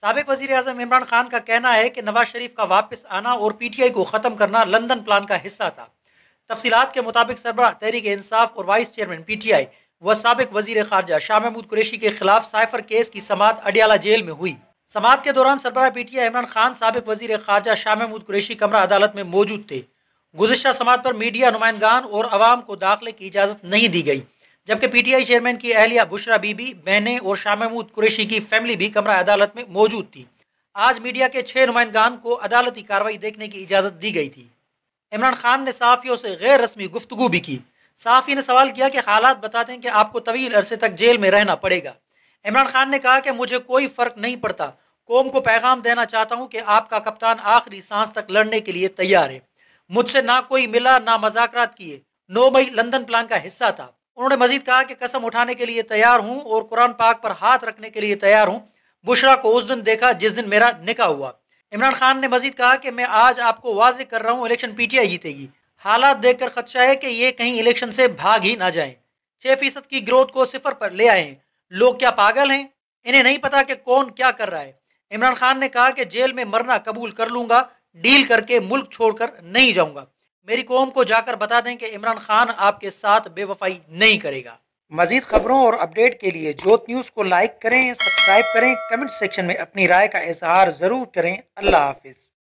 سابق وزیر اعظم عمران خان کا کہنا ہے کہ نواز شریف کا واپس آنا اور پی ٹی آئی کو ختم کرنا لندن پلان کا حصہ تھا۔ تفصیلات کے مطابق سربراہ تحریک انصاف اور vice chairman P T I و سابق وزیر خارجہ شاہ محمود قریشی کے خلاف سائفر کیس کی سماعت اڈیالہ جیل میں ہوئی۔ سماعت کے دوران سربراہ P T I Imran Khan, سابق وزیر خارجہ شاہ محمود قریشی کمرہ عدالت میں موجود تھے۔ گزشتہ سماعت پر میڈیا نمائندگان اور عوام کو داخلے کی اجازت نہیں دی گئی، جبکہ پی ٹی آئی چیئرمین کی اہلیہ بشرا بی بی، بہنیں اور شاہ محمود قریشی کی فیملی بھی کمرہ عدالت میں موجود تھی۔ آج میڈیا کے 6 نمائندگان کو عدالتی کارروائی دیکھنے کی اجازت دی گئی تھی۔ عمران خان نے صحافیوں سے غیر رسمی گفتگو بھی کی۔ صحافی نے سوال کیا کہ حالات بتاتے ہیں کہ آپ کو طویل عرصے تک جیل میں رہنا پڑے گا۔ عمران خان نے کہا کہ مجھے کوئی فرق نہیں پڑتا، قوم کو پیغام دینا چاہتا ہوں کہ آپ کا کپتان آخری سانس تک لڑنے کے لیے تیار ہے۔ مجھ سے نہ کوئی ملا نہ مذاکرات کیے۔ 9 مئی لندن پلان کا حصہ تھا۔ انہوں نے مزید کہا کہ قسم اٹھانے کے لیے تیار ہوں اور قرآن پاک پر ہاتھ رکھنے کے لیے تیار ہوں۔ بشرا کو اس دن دیکھا جس دن میرا نکاح ہوا۔ عمران خان نے مزید کہا کہ میں آج آپ کو واضح کر رہا ہوں، الیکشن پی ٹی آئی جیتے گی۔ حالات دیکھ کر خدشہ ہے کہ یہ کہیں الیکشن سے بھاگ ہی نہ جائیں۔ 6% کی گروتھ کو 0 پر لے آئے ہیں۔ لوگ کیا پاگل ہیں؟ انہیں نہیں پتا کہ کون کیا کر رہا ہے۔ عمران خان نے کہا کہ جیل میں مرنا قبول کر لوں گا، ڈیل کر کے ملک چھوڑ کر نہیں جاؤں گا۔ میری قوم کو جا کر بتا دیں کہ عمران خان آپ کے ساتھ بے وفائی نہیں کرے گا۔ مزید خبروں اور اپڈیٹ کے لیے جوت نیوز کو لائک کریں، سبسکرائب کریں، کمنٹ سیکشن میں اپنی رائے کا اظہار ضرور کریں۔ اللہ حافظ۔